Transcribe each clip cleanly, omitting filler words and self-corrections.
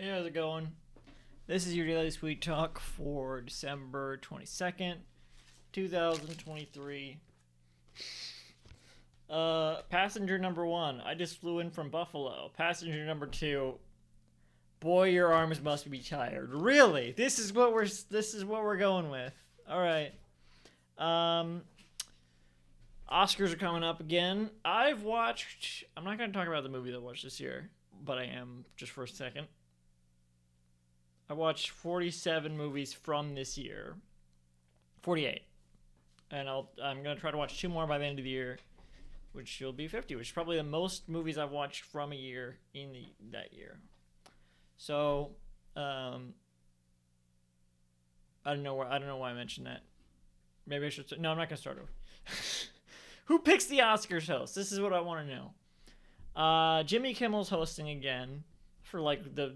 Hey, how's it going? This is your Daily Sweet Talk for December 22nd, 2023. Passenger number one, I just flew in from Buffalo. Passenger number two, boy, your arms must be tired. Really? This is what we're going with. All right. Oscars are coming up again. I'm not going to talk about the movie that I watched this year, but I am just for a second. I watched 47 movies from this year. 48. And I'm going to try to watch 2 more by the end of the year, which will be 50, which is probably the most movies I've watched from a year in that year. So, I don't know why I mentioned that. Maybe I should. No, I'm not going to start over. Who picks the Oscars host? This is what I want to know. Jimmy Kimmel's hosting again for like the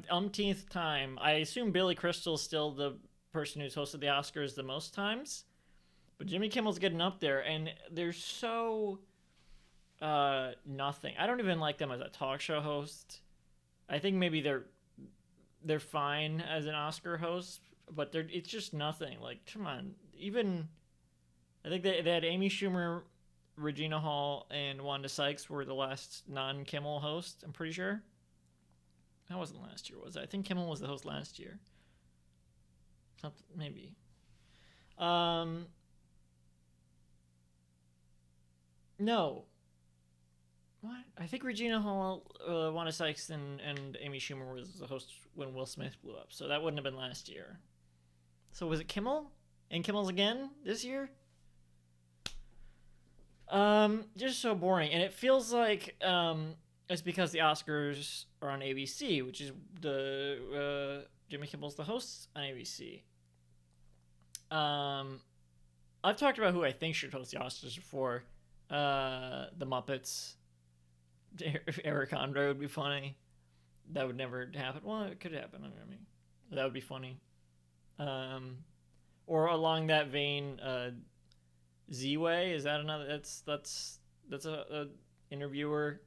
umpteenth time. I assume Billy Crystal's still the person who's hosted the Oscars the most times, but Jimmy Kimmel's getting up there, and they're so nothing. I don't even like them as a talk show host. I think maybe they're fine as an Oscar host, but it's just nothing. Like, come on. Even I think they had Amy Schumer, Regina Hall, and Wanda Sykes were the last non-Kimmel host, I'm pretty sure. That wasn't last year, was it? I think Kimmel was the host last year. Something, maybe. No. What? I think Regina Hall, Wanda Sykes, and Amy Schumer was the host when Will Smith blew up. So that wouldn't have been last year. So was it Kimmel? And Kimmel's again this year? Just so boring. And it feels like it's because the Oscars are on ABC, which is Jimmy Kimmel's the host on ABC. I've talked about who I think should host the Oscars before. The Muppets. Eric Andre would be funny. That would never happen. Well, it could happen. I mean, that would be funny. Or along that vein, Z-Way, is that another? That's a interviewer.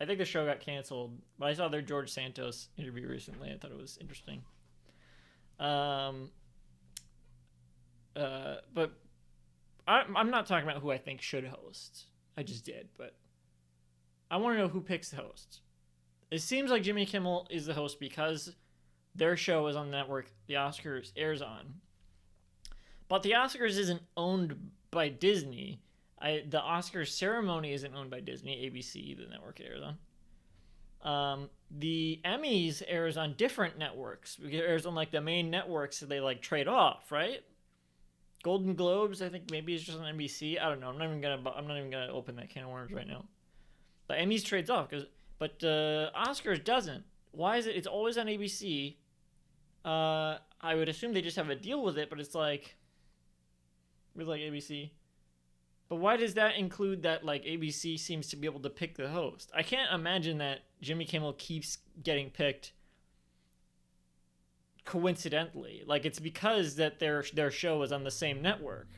I think the show got canceled, but I saw their George Santos interview recently. I thought it was interesting. But I'm not talking about who I think should host. I just did, but I want to know who picks the host. It seems like Jimmy Kimmel is the host because their show is on the network the Oscars airs on. But the Oscars isn't owned by Disney. The Oscars ceremony isn't owned by Disney, ABC, the network it airs on. The Emmys airs on different networks. It airs on like the main networks, so they like trade off, right? Golden Globes, I think maybe it's just on NBC. I don't know. I'm not even gonna open that can of worms right now. The Emmys trades off, but Oscars doesn't. Why is it? It's always on ABC. I would assume they just have a deal with it, but it's like with like ABC. But why does that include that like ABC seems to be able to pick the host? I can't imagine that Jimmy Kimmel keeps getting picked coincidentally. Like it's because that their show is on the same network.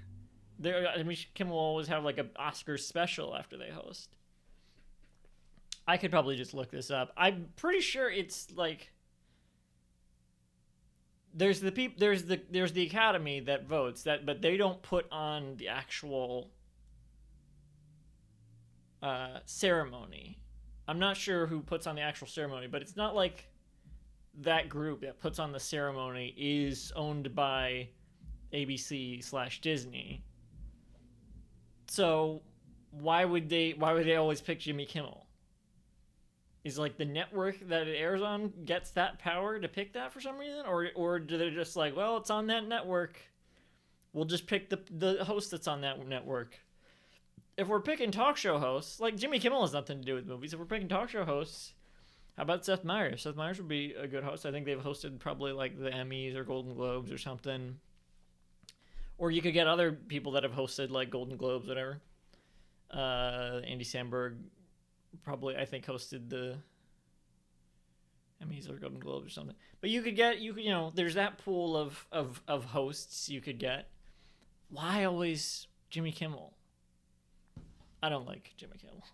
Kimmel will always have like an Oscar special after they host. I could probably just look this up. I'm pretty sure it's like there's the Academy that votes that, but they don't put on the actual ceremony. I'm not sure who puts on the actual ceremony, but it's not like that group that puts on the ceremony is owned by ABC/Disney. So why would they always pick Jimmy Kimmel? Is like the network that it airs on gets that power to pick that for some reason, or do they just like, well, it's on that network, we'll just pick the host that's on that network? If we're picking talk show hosts, like Jimmy Kimmel has nothing to do with movies. If we're picking talk show hosts, how about Seth Meyers? Seth Meyers would be a good host. I think they've hosted probably like the Emmys or Golden Globes or something. Or you could get other people that have hosted like Golden Globes, whatever. Andy Samberg probably, I think, hosted the Emmys or Golden Globes or something. But there's that pool of hosts you could get. Why always Jimmy Kimmel? I don't like Jimmy Kimmel.